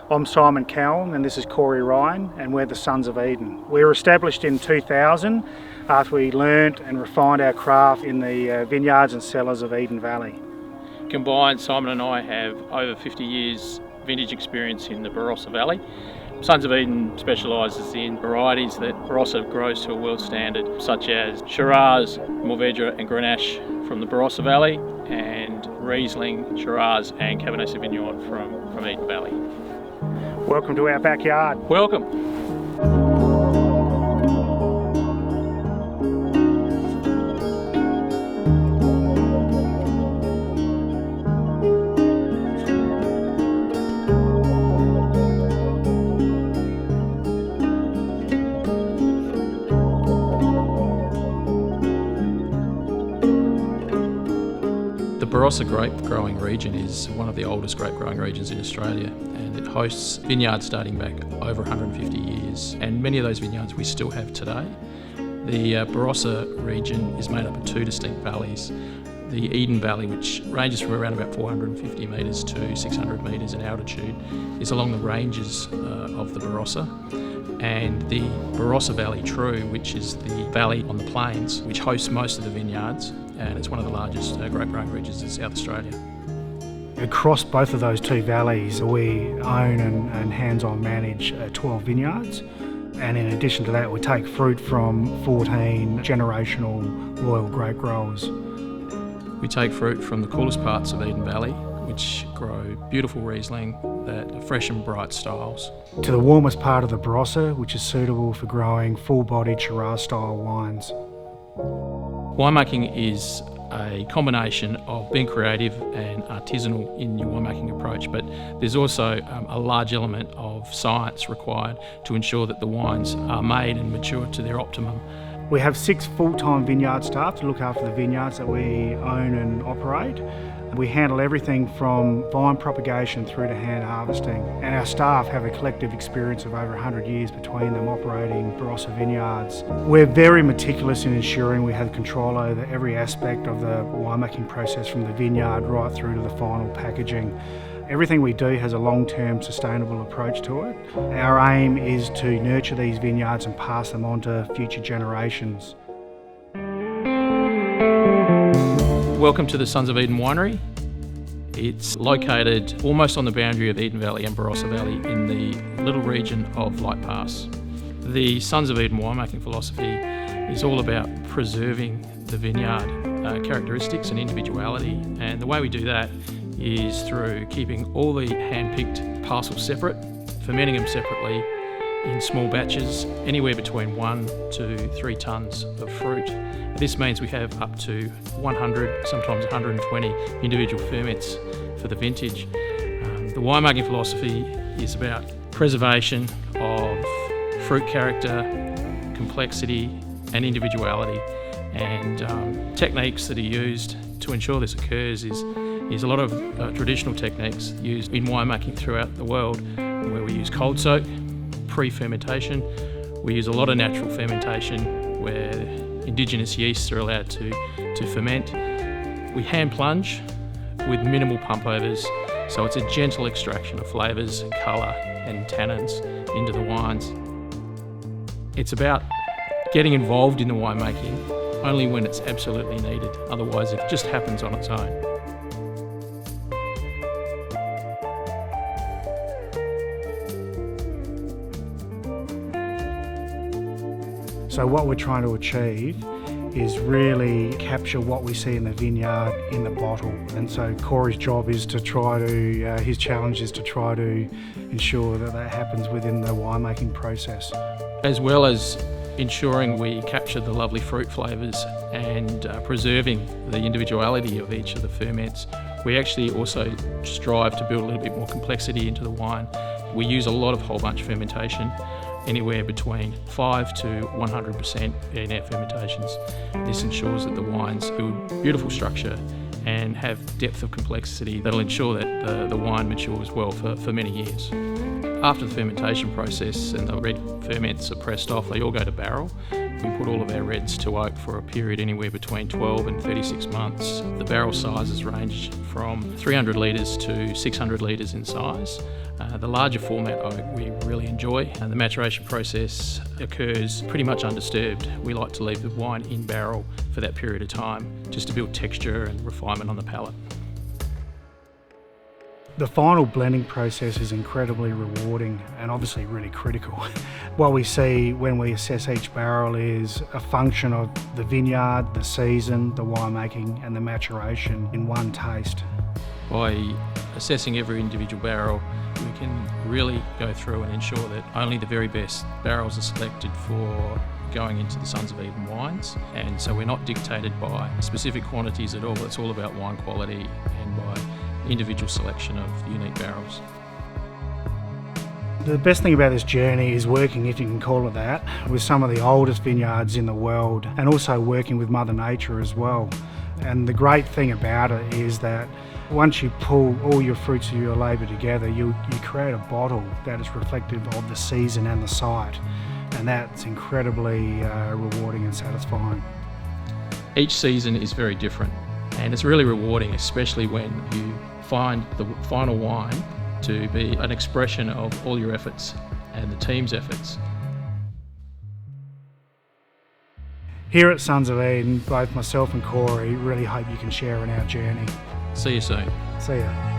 I'm Simon Cowham and this is Corey Ryan and we're the Sons of Eden. We were established in 2000 after we learnt and refined our craft in the vineyards and cellars of Eden Valley. Combined, Simon and I have over 50 years vintage experience in the Barossa Valley. Sons of Eden specialises in varieties that Barossa grows to a world standard, such as Shiraz, Mourvedre and Grenache from the Barossa Valley, and Riesling, Shiraz and Cabernet Sauvignon from Eden Valley. Welcome to our backyard. Welcome. The Barossa grape growing region is one of the oldest grape growing regions in Australia, and it hosts vineyards starting back over 150 years, and many of those vineyards we still have today. The Barossa region is made up of two distinct valleys. The Eden Valley, which ranges from around about 450 metres to 600 metres in altitude, is along the ranges of the Barossa. And the Barossa Valley True, which is the valley on the plains, which hosts most of the vineyards, and it's one of the largest grape growing regions in South Australia. Across both of those two valleys, we own and hands-on manage 12 vineyards. And in addition to that, we take fruit from 14 generational loyal grape growers. We take fruit from the coolest parts of Eden Valley, which grow beautiful Riesling that are fresh and bright styles, to the warmest part of the Barossa, which is suitable for growing full-bodied Shiraz-style wines. Winemaking is a combination of being creative and artisanal in your winemaking approach, but there's also a large element of science required to ensure that the wines are made and mature to their optimum. We have 6 full-time vineyard staff to look after the vineyards that we own and operate. We handle everything from vine propagation through to hand harvesting, and our staff have a collective experience of over 100 years between them operating Barossa vineyards. We're very meticulous in ensuring we have control over every aspect of the winemaking process, from the vineyard right through to the final packaging. Everything we do has a long-term sustainable approach to it. Our aim is to nurture these vineyards and pass them on to future generations. Welcome to the Sons of Eden Winery. It's located almost on the boundary of Eden Valley and Barossa Valley in the little region of Light Pass. The Sons of Eden winemaking philosophy is all about preserving the vineyard characteristics and individuality, and the way we do that is through keeping all the hand-picked parcels separate, fermenting them separately in small batches, anywhere between 1 to 3 tonnes of fruit. This means we have up to 100, sometimes 120 individual ferments for the vintage. The winemaking philosophy is about preservation of fruit character, complexity and individuality, and techniques that are used to ensure this occurs is a lot of traditional techniques used in winemaking throughout the world, where we use cold soak, pre-fermentation. We use a lot of natural fermentation where indigenous yeasts are allowed to ferment. We hand plunge with minimal pump overs, so it's a gentle extraction of flavours, colour and tannins into the wines. It's about getting involved in the winemaking only when it's absolutely needed, otherwise it just happens on its own. So what we're trying to achieve is really capture what we see in the vineyard in the bottle. And so Corey's job is to try to, his challenge is to try to ensure that that happens within the winemaking process. As well as ensuring we capture the lovely fruit flavours and preserving the individuality of each of the ferments, we actually also strive to build a little bit more complexity into the wine. We use a lot of whole bunch fermentation, anywhere between 5 to 100% in our fermentations. This ensures that the wines build beautiful structure and have depth of complexity that'll ensure that the wine matures well for many years. After the fermentation process and the red ferments are pressed off, they all go to barrel, We put all of our reds to oak for a period anywhere between 12 and 36 months. The barrel sizes range from 300 litres to 600 litres in size. The larger format oak we really enjoy, and the maturation process occurs pretty much undisturbed. We like to leave the wine in barrel for that period of time just to build texture and refinement on the palate. The final blending process is incredibly rewarding and obviously really critical. What we see when we assess each barrel is a function of the vineyard, the season, the winemaking and the maturation in one taste. By assessing every individual barrel, we can really go through and ensure that only the very best barrels are selected for going into the Sons of Eden wines, and so we're not dictated by specific quantities at all. It's all about wine quality and by individual selection of unique barrels. The best thing about this journey is working, if you can call it that, with some of the oldest vineyards in the world, and also working with Mother Nature as well. And the great thing about it is that once you pull all your fruits of your labour together, you create a bottle that is reflective of the season and the site, and that's incredibly rewarding and satisfying. Each season is very different, and it's really rewarding, especially when you find the final wine to be an expression of all your efforts and the team's efforts. Here at Sons of Eden, both myself and Corey really hope you can share in our journey. See you soon. See ya.